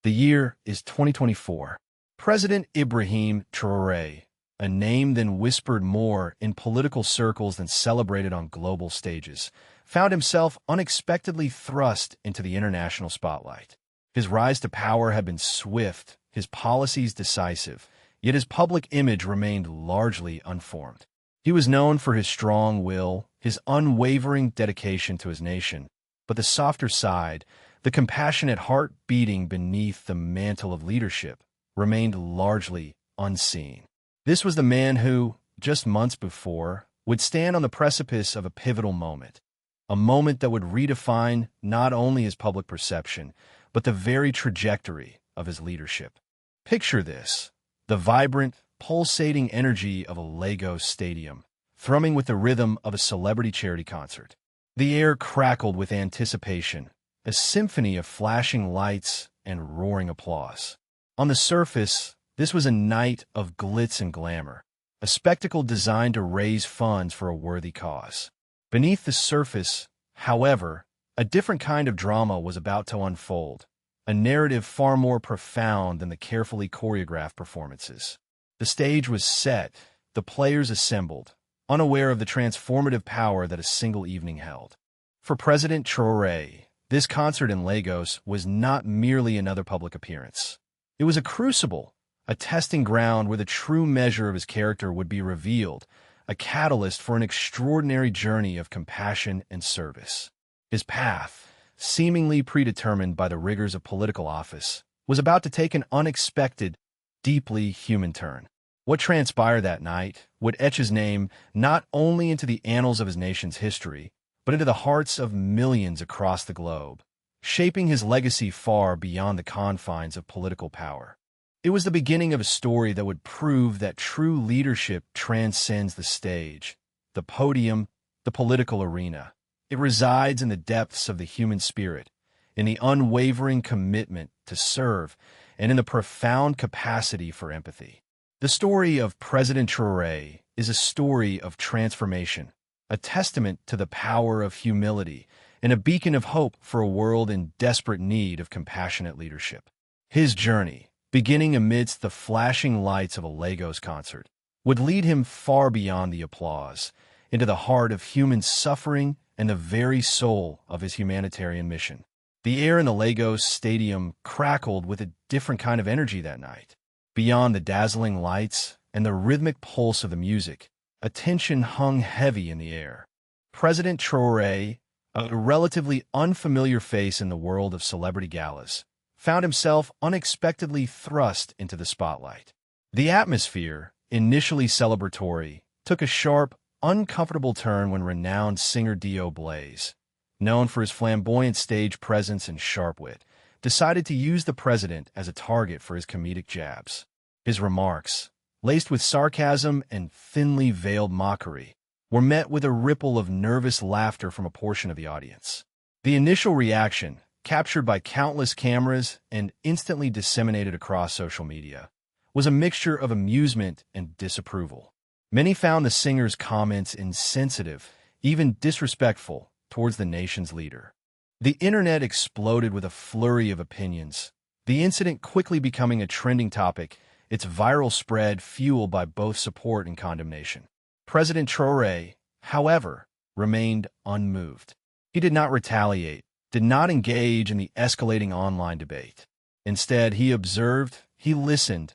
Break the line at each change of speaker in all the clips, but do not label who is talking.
The year is 2024. President Ibrahim Traoré, a name then whispered more in political circles than celebrated on global stages, found himself unexpectedly thrust into the international spotlight. His rise to power had been swift, his policies decisive, yet his public image remained largely unformed. He was known for his strong will, his unwavering dedication to his nation, but the softer side, the compassionate heart beating beneath the mantle of leadership, remained largely unseen. This was the man who, just months before, would stand on the precipice of a pivotal moment, a moment that would redefine not only his public perception, but the very trajectory of his leadership. Picture this: the vibrant, pulsating energy of a Lagos stadium, thrumming with the rhythm of a celebrity charity concert. The air crackled with anticipation, a symphony of flashing lights and roaring applause. On the surface, this was a night of glitz and glamour, a spectacle designed to raise funds for a worthy cause. Beneath the surface, however, a different kind of drama was about to unfold, a narrative far more profound than the carefully choreographed performances. The stage was set, the players assembled, unaware of the transformative power that a single evening held. For President Traoré, this concert in Lagos was not merely another public appearance. It was a crucible, a testing ground where the true measure of his character would be revealed, a catalyst for an extraordinary journey of compassion and service. His path, seemingly predetermined by the rigors of political office, was about to take an unexpected, deeply human turn. What transpired that night would etch his name not only into the annals of his nation's history, but into the hearts of millions across the globe, shaping his legacy far beyond the confines of political power. It was the beginning of a story that would prove that true leadership transcends the stage, the podium, the political arena. It resides in the depths of the human spirit, in the unwavering commitment to serve, and in the profound capacity for empathy. The story of President Traoré is a story of transformation, a testament to the power of humility, and a beacon of hope for a world in desperate need of compassionate leadership. His journey, beginning amidst the flashing lights of a Lagos concert, would lead him far beyond the applause, into the heart of human suffering and the very soul of his humanitarian mission. The air in the Lagos stadium crackled with a different kind of energy that night. Beyond the dazzling lights and the rhythmic pulse of the music, a tension hung heavy in the air. President Traoré, a relatively unfamiliar face in the world of celebrity galas, found himself unexpectedly thrust into the spotlight. The atmosphere, initially celebratory, took a sharp, uncomfortable turn when renowned singer Dio Blaze, known for his flamboyant stage presence and sharp wit, decided to use the president as a target for his comedic jabs. His remarks, laced with sarcasm and thinly veiled mockery, were met with a ripple of nervous laughter from a portion of the audience. The initial reaction, captured by countless cameras and instantly disseminated across social media, was a mixture of amusement and disapproval. Many found the singer's comments insensitive, even disrespectful, towards the nation's leader. The internet exploded with a flurry of opinions, the incident quickly becoming a trending topic, its viral spread fueled by both support and condemnation. President Traoré, however, remained unmoved. He did not retaliate, did not engage in the escalating online debate. Instead, he observed, he listened,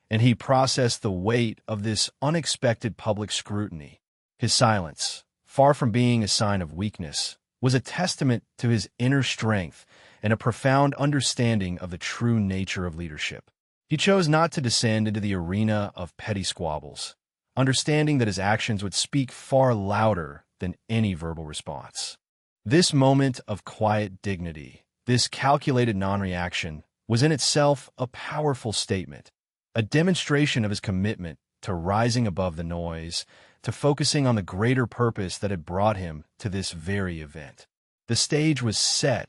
and he processed the weight of this unexpected public scrutiny. His silence, far from being a sign of weakness, was a testament to his inner strength and a profound understanding of the true nature of leadership. He chose not to descend into the arena of petty squabbles, understanding that his actions would speak far louder than any verbal response. This moment of quiet dignity, this calculated non-reaction, was in itself a powerful statement, a demonstration of his commitment to rising above the noise, to focusing on the greater purpose that had brought him to this very event. The stage was set,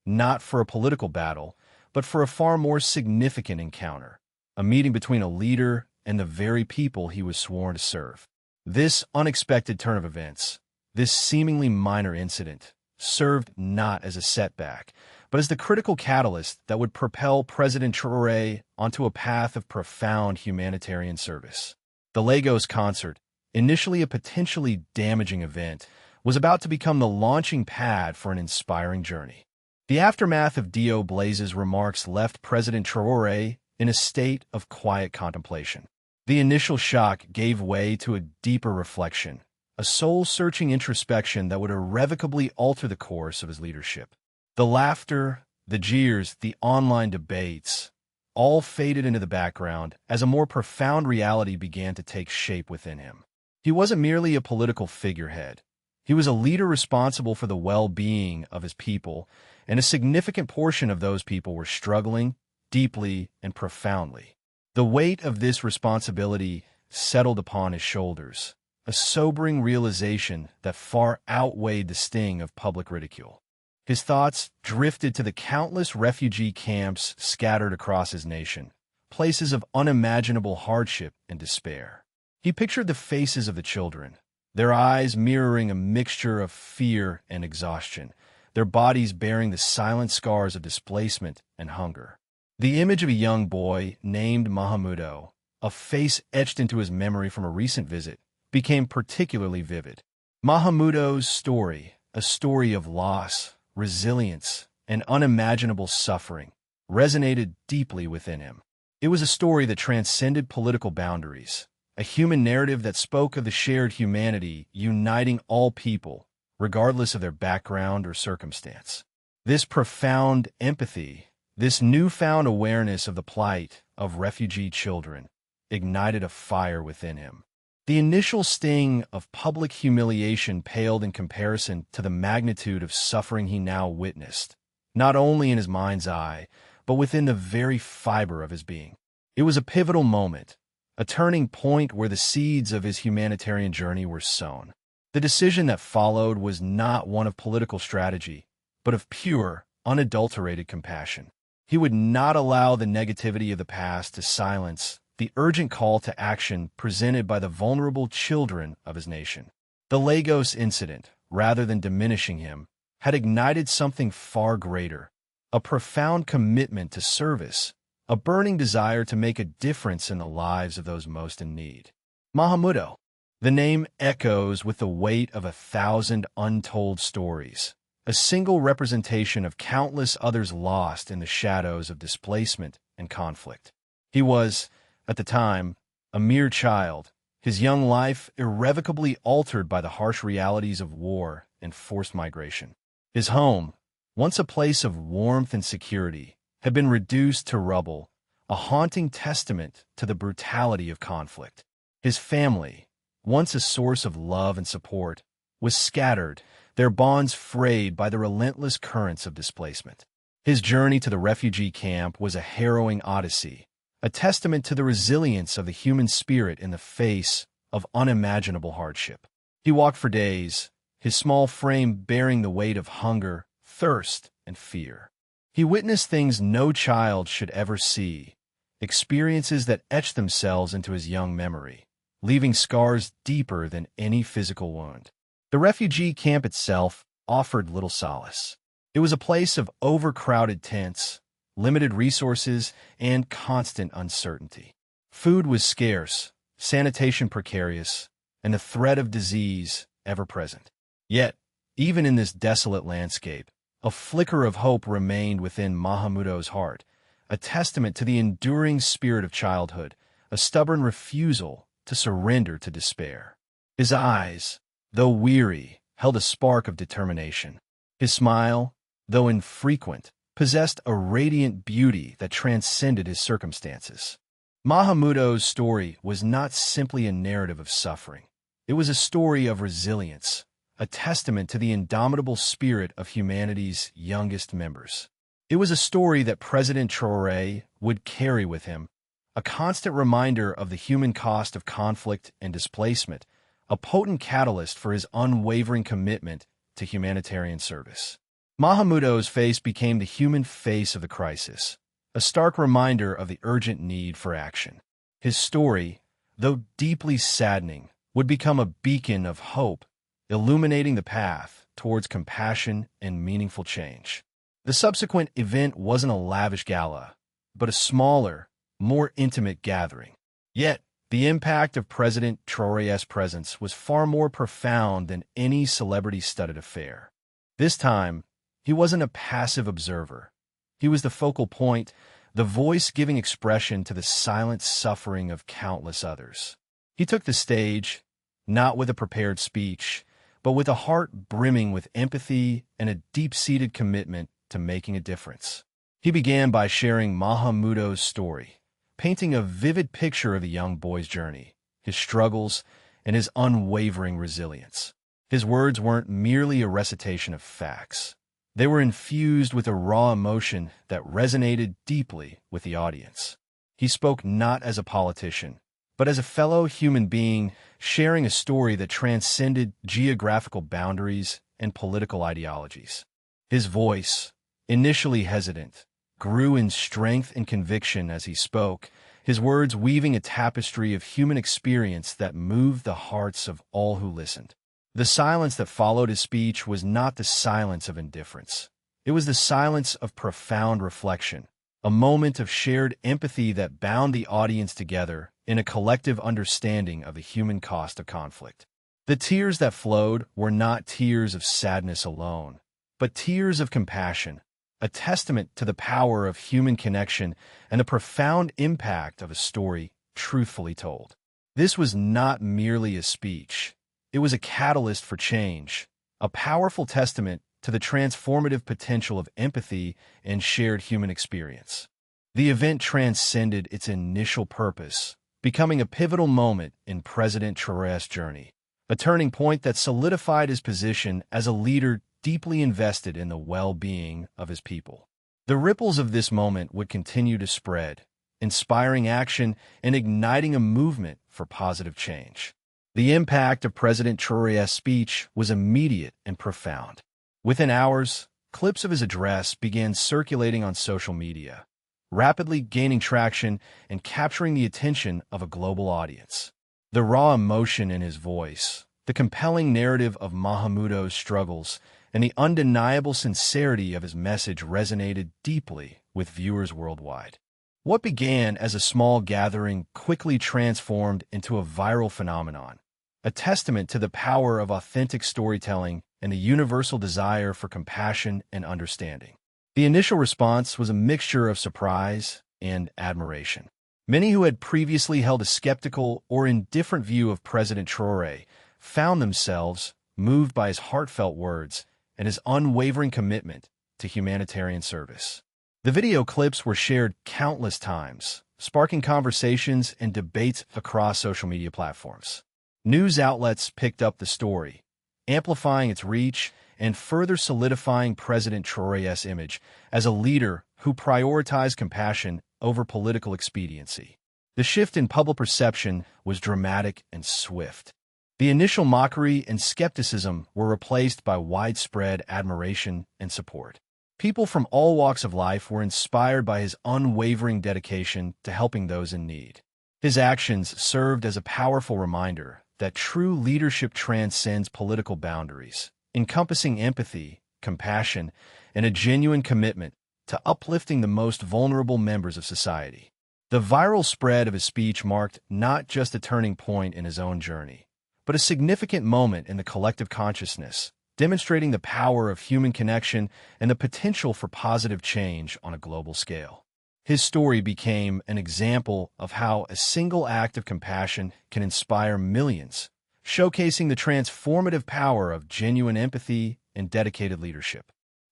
not for a political battle, but for a far more significant encounter, a meeting between a leader and the very people he was sworn to serve. This unexpected turn of events, this seemingly minor incident, served not as a setback, but as the critical catalyst that would propel President Traoré onto a path of profound humanitarian service. The Lagos concert, initially a potentially damaging event, was about to become the launching pad for an inspiring journey. The aftermath of Dio Blaze's remarks left President Traoré in a state of quiet contemplation. The initial shock gave way to a deeper reflection, a soul-searching introspection that would irrevocably alter the course of his leadership. The laughter, the jeers, the online debates, all faded into the background as a more profound reality began to take shape within him. He wasn't merely a political figurehead. He was a leader responsible for the well-being of his people, and a significant portion of those people were struggling deeply and profoundly. The weight of this responsibility settled upon his shoulders, a sobering realization that far outweighed the sting of public ridicule. His thoughts drifted to the countless refugee camps scattered across his nation, places of unimaginable hardship and despair. He pictured the faces of the children, their eyes mirroring a mixture of fear and exhaustion, their bodies bearing the silent scars of displacement and hunger. The image of a young boy named Mahamudo, a face etched into his memory from a recent visit, became particularly vivid. Mahamudo's story, a story of loss, resilience, and unimaginable suffering, resonated deeply within him. It was a story that transcended political boundaries, a human narrative that spoke of the shared humanity uniting all people, regardless of their background or circumstance. This profound empathy, this newfound awareness of the plight of refugee children, ignited a fire within him. The initial sting of public humiliation paled in comparison to the magnitude of suffering he now witnessed, not only in his mind's eye, but within the very fiber of his being. It was a pivotal moment, a turning point where the seeds of his humanitarian journey were sown. The decision that followed was not one of political strategy, but of pure, unadulterated compassion. He would not allow the negativity of the past to silence the urgent call to action presented by the vulnerable children of his nation. The Lagos incident, rather than diminishing him, had ignited something far greater, a profound commitment to service, a burning desire to make a difference in the lives of those most in need. Mahamudo. The name echoes with the weight of 1,000 untold stories, a single representation of countless others lost in the shadows of displacement and conflict. He was, at the time, a mere child, his young life irrevocably altered by the harsh realities of war and forced migration. His home, once a place of warmth and security, had been reduced to rubble, a haunting testament to the brutality of conflict. His family, once a source of love and support, was scattered, their bonds frayed by the relentless currents of displacement. His journey to the refugee camp was a harrowing odyssey, a testament to the resilience of the human spirit in the face of unimaginable hardship. He walked for days, his small frame bearing the weight of hunger, thirst, and fear. He witnessed things no child should ever see, experiences that etched themselves into his young memory, leaving scars deeper than any physical wound. The refugee camp itself offered little solace. It was a place of overcrowded tents, limited resources, and constant uncertainty. Food was scarce, sanitation precarious, and the threat of disease ever present. Yet, even in this desolate landscape, a flicker of hope remained within Mahamudo's heart, a testament to the enduring spirit of childhood, a stubborn refusal to surrender to despair. His eyes, though weary, held a spark of determination. His smile, though infrequent, possessed a radiant beauty that transcended his circumstances. Mahamudo's story was not simply a narrative of suffering. It was a story of resilience, a testament to the indomitable spirit of humanity's youngest members. It was a story that President Traoré would carry with him, a constant reminder of the human cost of conflict and displacement, a potent catalyst for his unwavering commitment to humanitarian service. Mahamudo's face became the human face of the crisis, a stark reminder of the urgent need for action. His story, though deeply saddening, would become a beacon of hope, illuminating the path towards compassion and meaningful change. The subsequent event wasn't a lavish gala, but a smaller, more intimate gathering. Yet, the impact of President Traoré's presence was far more profound than any celebrity-studded affair. This time, he wasn't a passive observer. He was the focal point, the voice giving expression to the silent suffering of countless others. He took the stage, not with a prepared speech, but with a heart brimming with empathy and a deep-seated commitment to making a difference. He began by sharing Mahamudo's story, painting a vivid picture of the young boy's journey, his struggles, and his unwavering resilience. His words weren't merely a recitation of facts. They were infused with a raw emotion that resonated deeply with the audience. He spoke not as a politician, but as a fellow human being sharing a story that transcended geographical boundaries and political ideologies. His voice, initially hesitant, grew in strength and conviction as he spoke, his words weaving a tapestry of human experience that moved the hearts of all who listened. The silence that followed his speech was not the silence of indifference. It was the silence of profound reflection, a moment of shared empathy that bound the audience together in a collective understanding of the human cost of conflict. The tears that flowed were not tears of sadness alone, but tears of compassion, a testament to the power of human connection and the profound impact of a story truthfully told. This was not merely a speech. It was a catalyst for change, a powerful testament to the transformative potential of empathy and shared human experience. The event transcended its initial purpose, becoming a pivotal moment in President Traoré's journey, a turning point that solidified his position as a leader deeply invested in the well-being of his people. The ripples of this moment would continue to spread, inspiring action and igniting a movement for positive change. The impact of President Traoré's speech was immediate and profound. Within hours, clips of his address began circulating on social media, rapidly gaining traction and capturing the attention of a global audience. The raw emotion in his voice, the compelling narrative of Mahamudo's struggles, and the undeniable sincerity of his message resonated deeply with viewers worldwide. What began as a small gathering quickly transformed into a viral phenomenon, a testament to the power of authentic storytelling and the universal desire for compassion and understanding. The initial response was a mixture of surprise and admiration. Many who had previously held a skeptical or indifferent view of President Traoré found themselves moved by his heartfelt words and his unwavering commitment to humanitarian service. The video clips were shared countless times, sparking conversations and debates across social media platforms. News outlets picked up the story, amplifying its reach and further solidifying President Traoré's image as a leader who prioritized compassion over political expediency. The shift in public perception was dramatic and swift. The initial mockery and skepticism were replaced by widespread admiration and support. People from all walks of life were inspired by his unwavering dedication to helping those in need. His actions served as a powerful reminder that true leadership transcends political boundaries, encompassing empathy, compassion, and a genuine commitment to uplifting the most vulnerable members of society. The viral spread of his speech marked not just a turning point in his own journey, but a significant moment in the collective consciousness, demonstrating the power of human connection and the potential for positive change on a global scale. His story became an example of how a single act of compassion can inspire millions, showcasing the transformative power of genuine empathy and dedicated leadership.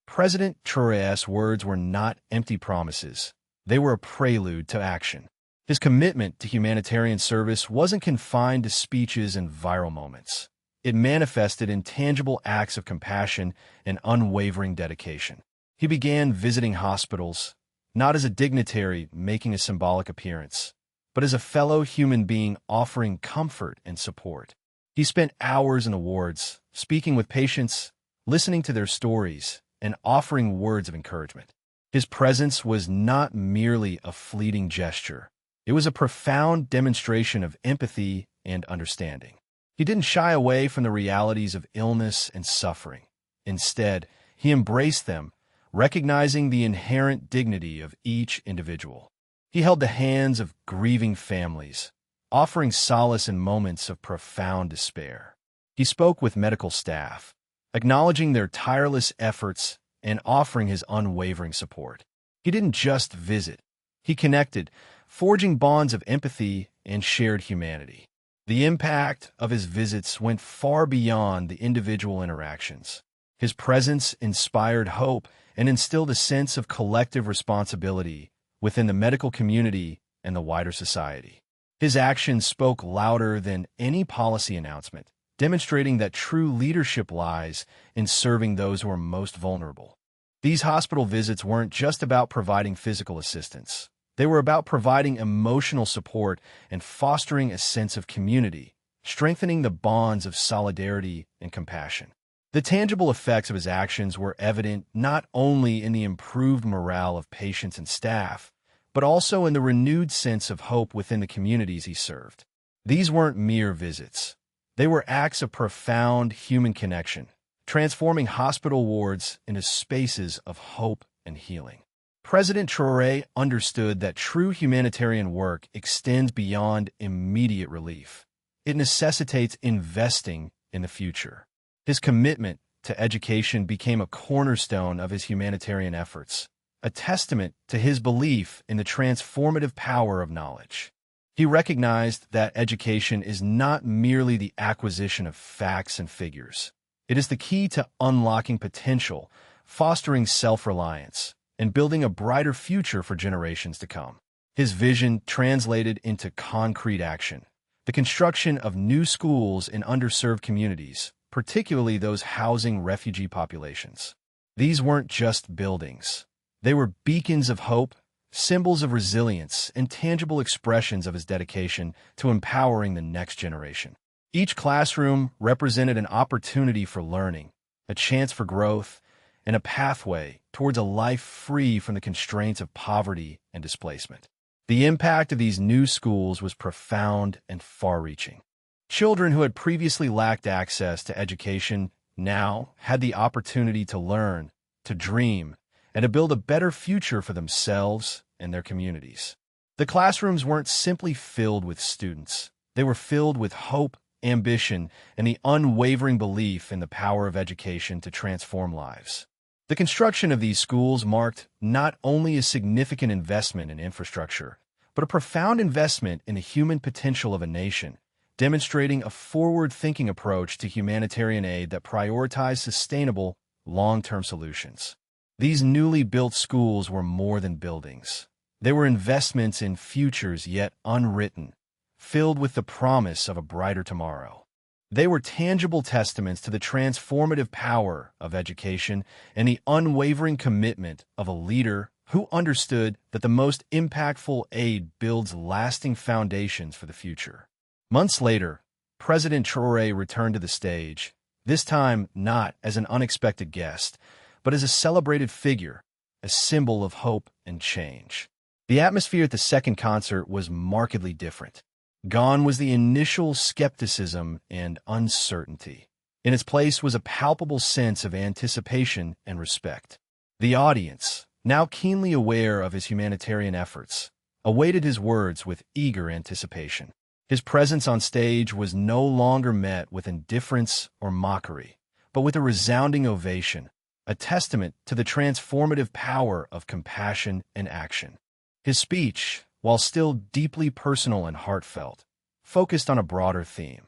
President Traoré's words were not empty promises. They were a prelude to action. His commitment to humanitarian service wasn't confined to speeches and viral moments. It manifested in tangible acts of compassion and unwavering dedication. He began visiting hospitals, not as a dignitary making a symbolic appearance, but as a fellow human being offering comfort and support. He spent hours in wards, speaking with patients, listening to their stories, and offering words of encouragement. His presence was not merely a fleeting gesture. It was a profound demonstration of empathy and understanding. He didn't shy away from the realities of illness and suffering. Instead, he embraced them, recognizing the inherent dignity of each individual. He held the hands of grieving families, offering solace in moments of profound despair. He spoke with medical staff, acknowledging their tireless efforts and offering his unwavering support. He didn't just visit. He connected, forging bonds of empathy and shared humanity. The impact of his visits went far beyond the individual interactions. His presence inspired hope and instilled a sense of collective responsibility within the medical community and the wider society. His actions spoke louder than any policy announcement, demonstrating that true leadership lies in serving those who are most vulnerable. These hospital visits weren't just about providing physical assistance. They were about providing emotional support and fostering a sense of community, strengthening the bonds of solidarity and compassion. The tangible effects of his actions were evident not only in the improved morale of patients and staff, but also in the renewed sense of hope within the communities he served. These weren't mere visits. They were acts of profound human connection, transforming hospital wards into spaces of hope and healing. President Traoré understood that true humanitarian work extends beyond immediate relief. It necessitates investing in the future. His commitment to education became a cornerstone of his humanitarian efforts, a testament to his belief in the transformative power of knowledge. He recognized that education is not merely the acquisition of facts and figures. It is the key to unlocking potential, fostering self-reliance, and building a brighter future for generations to come. His vision translated into concrete action, the construction of new schools in underserved communities, particularly those housing refugee populations. These weren't just buildings. They were beacons of hope, symbols of resilience, and tangible expressions of his dedication to empowering the next generation. Each classroom represented an opportunity for learning, a chance for growth, and a pathway towards a life free from the constraints of poverty and displacement. The impact of these new schools was profound and far-reaching. Children who had previously lacked access to education now had the opportunity to learn, to dream, and to build a better future for themselves and their communities. The classrooms weren't simply filled with students. They were filled with hope, ambition, and the unwavering belief in the power of education to transform lives. The construction of these schools marked not only a significant investment in infrastructure, but a profound investment in the human potential of a nation, demonstrating a forward-thinking approach to humanitarian aid that prioritized sustainable, long-term solutions. These newly built schools were more than buildings. They were investments in futures yet unwritten, filled with the promise of a brighter tomorrow. They were tangible testaments to the transformative power of education and the unwavering commitment of a leader who understood that the most impactful aid builds lasting foundations for the future. Months later, President Traoré returned to the stage, this time not as an unexpected guest, but as a celebrated figure, a symbol of hope and change. The atmosphere at the second concert was markedly different. Gone was the initial skepticism and uncertainty. In its place was a palpable sense of anticipation and respect. The audience, now keenly aware of his humanitarian efforts, awaited his words with eager anticipation. His presence on stage was no longer met with indifference or mockery, but with a resounding ovation, a testament to the transformative power of compassion and action. His speech, while still deeply personal and heartfelt, focused on a broader theme: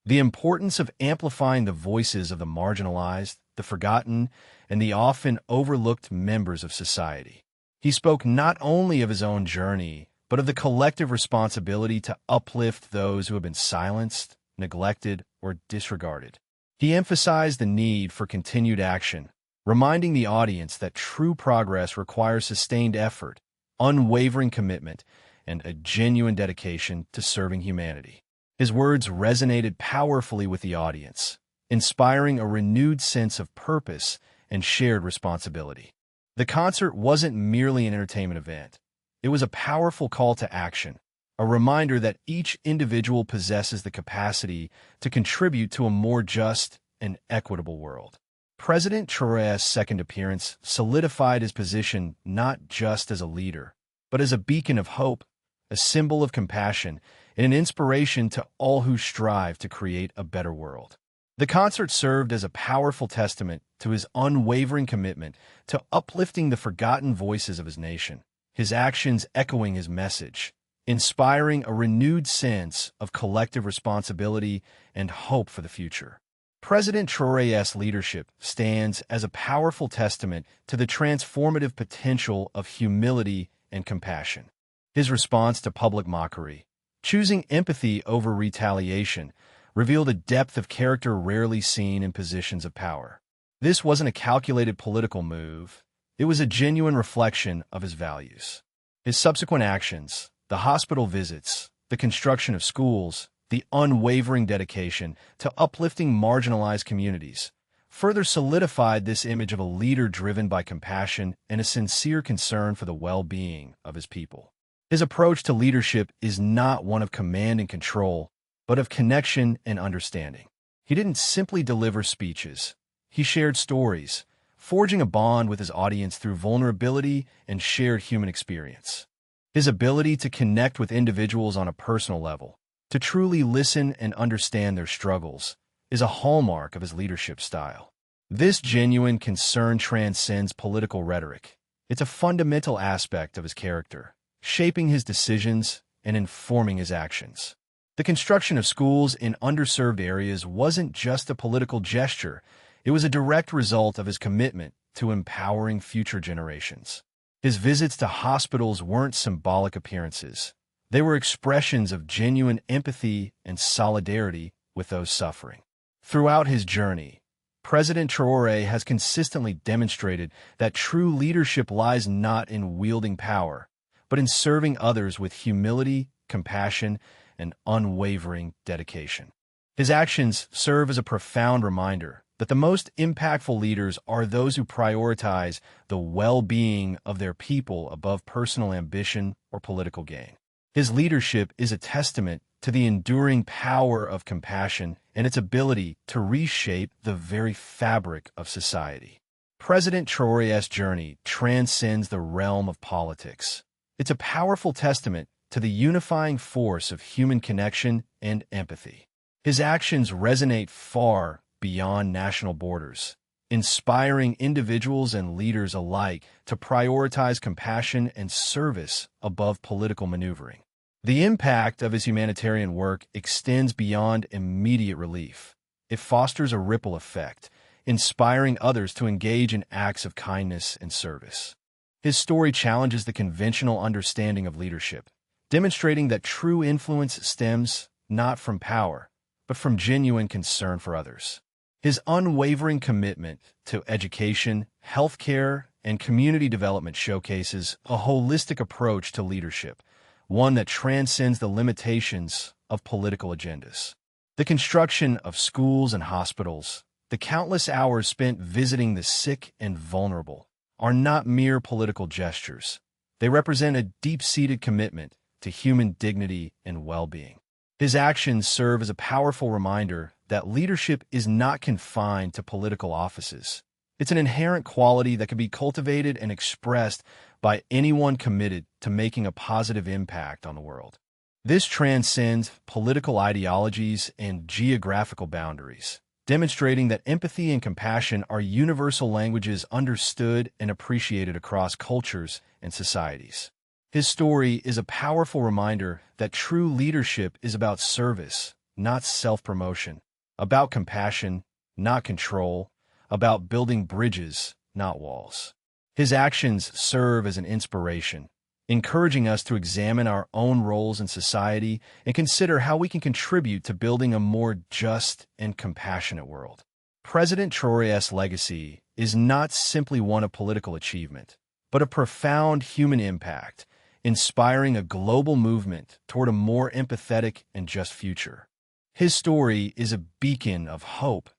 the importance of amplifying the voices of the marginalized, the forgotten, and the often overlooked members of society. He spoke not only of his own journey, but of the collective responsibility to uplift those who have been silenced, neglected, or disregarded. He emphasized the need for continued action, reminding the audience that true progress requires sustained effort, unwavering commitment, and a genuine dedication to serving humanity. His words resonated powerfully with the audience, inspiring a renewed sense of purpose and shared responsibility. The concert wasn't merely an entertainment event. It was a powerful call to action, a reminder that each individual possesses the capacity to contribute to a more just and equitable world. President Traoré's second appearance solidified his position not just as a leader, but as a beacon of hope, a symbol of compassion, and an inspiration to all who strive to create a better world. The concert served as a powerful testament to his unwavering commitment to uplifting the forgotten voices of his nation, his actions echoing his message, inspiring a renewed sense of collective responsibility and hope for the future. President Traoré's leadership stands as a powerful testament to the transformative potential of humility and compassion. His response to public mockery, choosing empathy over retaliation, revealed a depth of character rarely seen in positions of power. This wasn't a calculated political move. It was a genuine reflection of his values. His subsequent actions, the hospital visits, the construction of schools, the unwavering dedication to uplifting marginalized communities, further solidified this image of a leader driven by compassion and a sincere concern for the well-being of his people. His approach to leadership is not one of command and control, but of connection and understanding. He didn't simply deliver speeches. He shared stories, forging a bond with his audience through vulnerability and shared human experience. His ability to connect with individuals on a personal level, to truly listen and understand their struggles, is a hallmark of his leadership style. This genuine concern transcends political rhetoric. It's a fundamental aspect of his character, shaping his decisions and informing his actions. The construction of schools in underserved areas wasn't just a political gesture. It was a direct result of his commitment to empowering future generations. His visits to hospitals weren't symbolic appearances. They were expressions of genuine empathy and solidarity with those suffering. Throughout his journey, President Traoré has consistently demonstrated that true leadership lies not in wielding power, but in serving others with humility, compassion, and unwavering dedication. His actions serve as a profound reminder that the most impactful leaders are those who prioritize the well-being of their people above personal ambition or political gain. His leadership is a testament to the enduring power of compassion and its ability to reshape the very fabric of society. President Traoré's journey transcends the realm of politics. It's a powerful testament to the unifying force of human connection and empathy. His actions resonate far beyond national borders, inspiring individuals and leaders alike to prioritize compassion and service above political maneuvering. The impact of his humanitarian work extends beyond immediate relief. It fosters a ripple effect, inspiring others to engage in acts of kindness and service. His story challenges the conventional understanding of leadership, demonstrating that true influence stems not from power, but from genuine concern for others. His unwavering commitment to education, healthcare, and community development showcases a holistic approach to leadership, one that transcends the limitations of political agendas. The construction of schools and hospitals, the countless hours spent visiting the sick and vulnerable, are not mere political gestures. They represent a deep-seated commitment to human dignity and well-being. His actions serve as a powerful reminder that leadership is not confined to political offices. It's an inherent quality that can be cultivated and expressed by anyone committed to making a positive impact on the world. This transcends political ideologies and geographical boundaries, demonstrating that empathy and compassion are universal languages understood and appreciated across cultures and societies. His story is a powerful reminder that true leadership is about service, not self-promotion, about compassion, not control, about building bridges, not walls. His actions serve as an inspiration, encouraging us to examine our own roles in society and consider how we can contribute to building a more just and compassionate world. President Traoré's legacy is not simply one of political achievement, but a profound human impact, inspiring a global movement toward a more empathetic and just future. His story is a beacon of hope,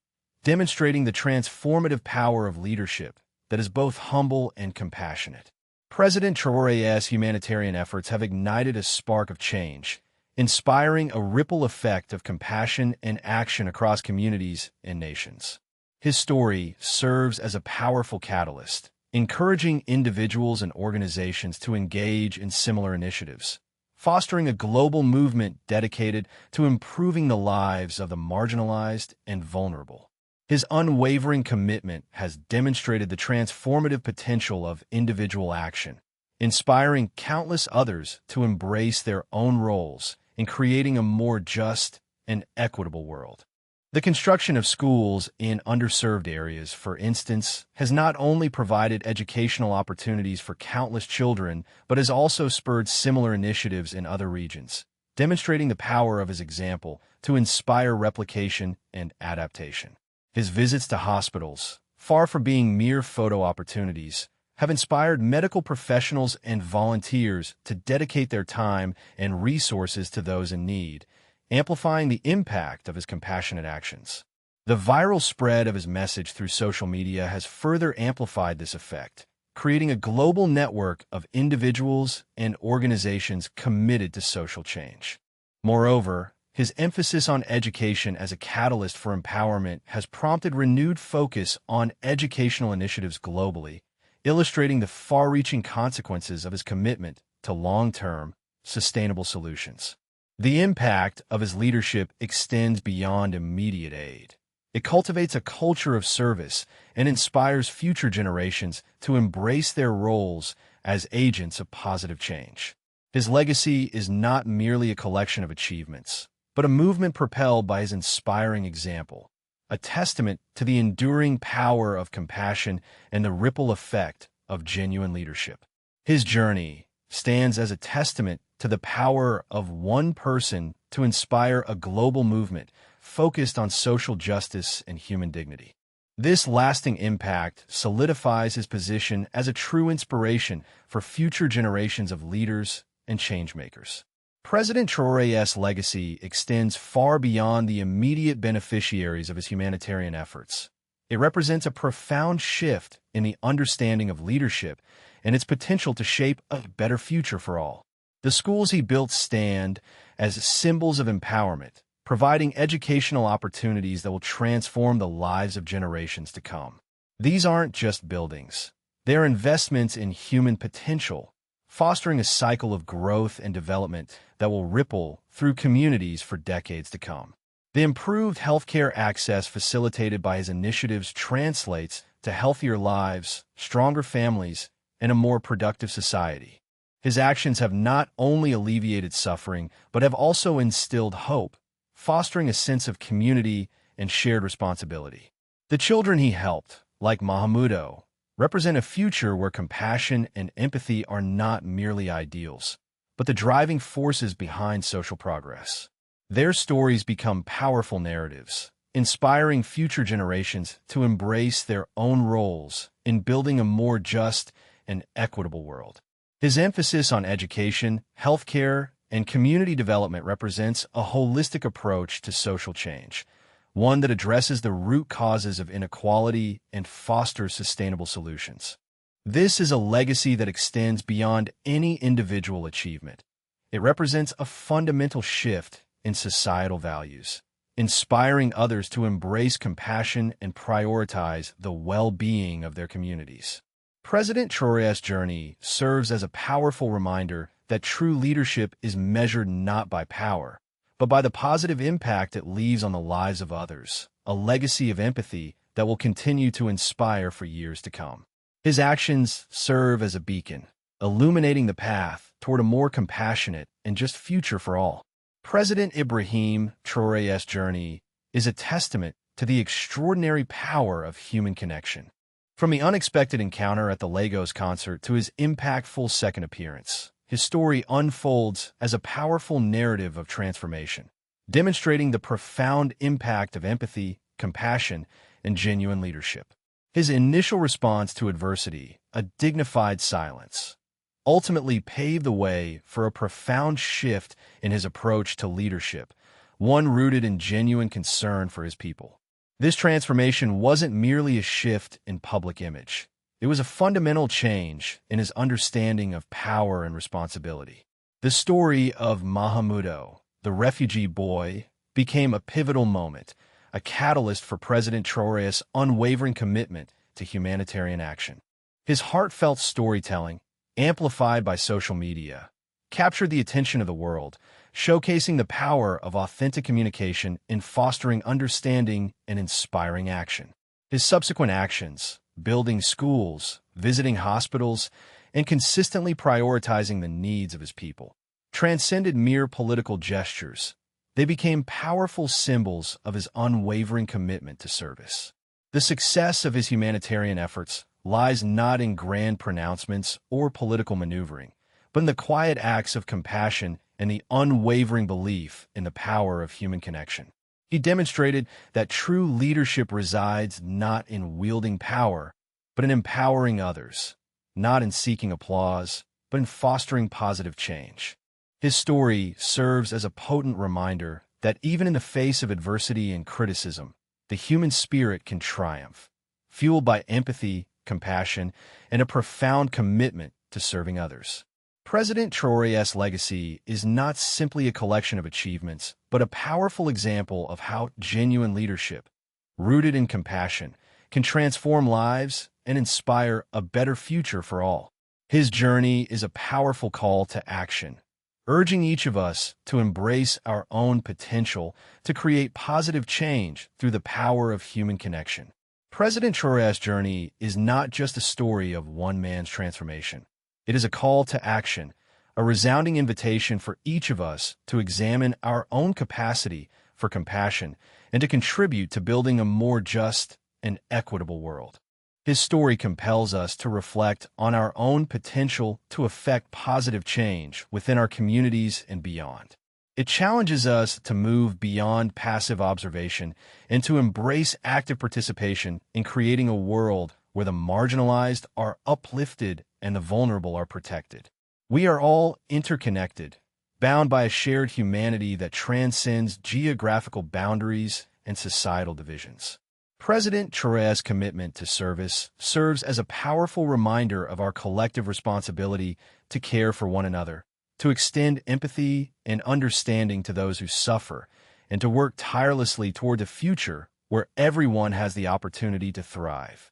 demonstrating the transformative power of leadership that is both humble and compassionate. President Traoré's humanitarian efforts have ignited a spark of change, inspiring a ripple effect of compassion and action across communities and nations. His story serves as a powerful catalyst, encouraging individuals and organizations to engage in similar initiatives, fostering a global movement dedicated to improving the lives of the marginalized and vulnerable. His unwavering commitment has demonstrated the transformative potential of individual action, inspiring countless others to embrace their own roles in creating a more just and equitable world. The construction of schools in underserved areas, for instance, has not only provided educational opportunities for countless children, but has also spurred similar initiatives in other regions, demonstrating the power of his example to inspire replication and adaptation. His visits to hospitals, far from being mere photo opportunities, have inspired medical professionals and volunteers to dedicate their time and resources to those in need, amplifying the impact of his compassionate actions. The viral spread of his message through social media has further amplified this effect, creating a global network of individuals and organizations committed to social change. Moreover, his emphasis on education as a catalyst for empowerment has prompted renewed focus on educational initiatives globally, illustrating the far-reaching consequences of his commitment to long-term, sustainable solutions. The impact of his leadership extends beyond immediate aid. It cultivates a culture of service and inspires future generations to embrace their roles as agents of positive change. His legacy is not merely a collection of achievements, but a movement propelled by his inspiring example, a testament to the enduring power of compassion and the ripple effect of genuine leadership. His journey stands as a testament to the power of one person to inspire a global movement focused on social justice and human dignity. This lasting impact solidifies his position as a true inspiration for future generations of leaders and changemakers. President Traoré's legacy extends far beyond the immediate beneficiaries of his humanitarian efforts. It represents a profound shift in the understanding of leadership and its potential to shape a better future for all. The schools he built stand as symbols of empowerment, providing educational opportunities that will transform the lives of generations to come. These aren't just buildings. They're investments in human potential, fostering a cycle of growth and development that will ripple through communities for decades to come. The improved healthcare access facilitated by his initiatives translates to healthier lives, stronger families, and a more productive society. His actions have not only alleviated suffering, but have also instilled hope, fostering a sense of community and shared responsibility. The children he helped, like Mahmoudo, represent a future where compassion and empathy are not merely ideals, but the driving forces behind social progress. Their stories become powerful narratives, inspiring future generations to embrace their own roles in building a more just and equitable world. His emphasis on education, healthcare, and community development represents a holistic approach to social change, one that addresses the root causes of inequality and fosters sustainable solutions. This is a legacy that extends beyond any individual achievement. It represents a fundamental shift in societal values, inspiring others to embrace compassion and prioritize the well-being of their communities. President Traoré's journey serves as a powerful reminder that true leadership is measured not by power, but by the positive impact it leaves on the lives of others, a legacy of empathy that will continue to inspire for years to come. His actions serve as a beacon, illuminating the path toward a more compassionate and just future for all. President Ibrahim Traoré's journey is a testament to the extraordinary power of human connection. From the unexpected encounter at the Lagos concert to his impactful second appearance, his story unfolds as a powerful narrative of transformation, demonstrating the profound impact of empathy, compassion, and genuine leadership. His initial response to adversity, a dignified silence, ultimately paved the way for a profound shift in his approach to leadership, one rooted in genuine concern for his people. This transformation wasn't merely a shift in public image. It was a fundamental change in his understanding of power and responsibility. The story of Mahmoudo, the refugee boy, became a pivotal moment, a catalyst for President Traoré's unwavering commitment to humanitarian action. His heartfelt storytelling, amplified by social media, captured the attention of the world, showcasing the power of authentic communication in fostering understanding and inspiring action. His subsequent actions, building schools, visiting hospitals, and consistently prioritizing the needs of his people, transcended mere political gestures. They became powerful symbols of his unwavering commitment to service. The success of his humanitarian efforts lies not in grand pronouncements or political maneuvering, but in the quiet acts of compassion and the unwavering belief in the power of human connection. He demonstrated that true leadership resides not in wielding power, but in empowering others, not in seeking applause, but in fostering positive change. His story serves as a potent reminder that even in the face of adversity and criticism, the human spirit can triumph, fueled by empathy, compassion, and a profound commitment to serving others. President Traoré's legacy is not simply a collection of achievements, but a powerful example of how genuine leadership, rooted in compassion, can transform lives and inspire a better future for all. His journey is a powerful call to action, urging each of us to embrace our own potential to create positive change through the power of human connection. President Traoré's journey is not just a story of one man's transformation. It is a call to action, a resounding invitation for each of us to examine our own capacity for compassion and to contribute to building a more just and equitable world. His story compels us to reflect on our own potential to effect positive change within our communities and beyond. It challenges us to move beyond passive observation and to embrace active participation in creating a world where the marginalized are uplifted and the vulnerable are protected. We are all interconnected, bound by a shared humanity that transcends geographical boundaries and societal divisions. President Traoré's commitment to service serves as a powerful reminder of our collective responsibility to care for one another, to extend empathy and understanding to those who suffer, and to work tirelessly toward a future where everyone has the opportunity to thrive.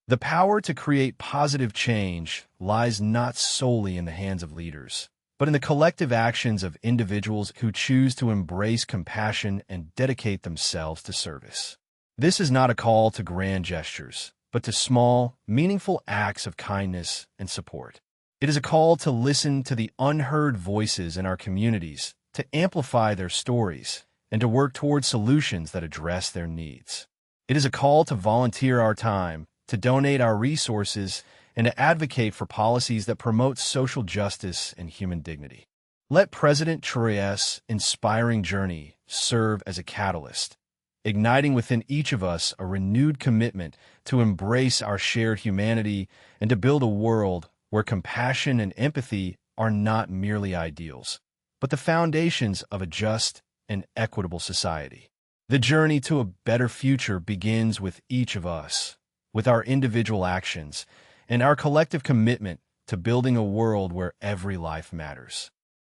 The power to create positive change lies not solely in the hands of leaders, but in the collective actions of individuals who choose to embrace compassion and dedicate themselves to service. This is not a call to grand gestures, but to small, meaningful acts of kindness and support. It is a call to listen to the unheard voices in our communities, to amplify their stories, and to work toward solutions that address their needs. It is a call to volunteer our time, to donate our resources, and to advocate for policies that promote social justice and human dignity. Let President Traoré's inspiring journey serve as a catalyst, igniting within each of us a renewed commitment to embrace our shared humanity and to build a world where compassion and empathy are not merely ideals, but the foundations of a just and equitable society. The journey to a better future begins with each of us, with our individual actions, and our collective commitment to building a world where every life matters.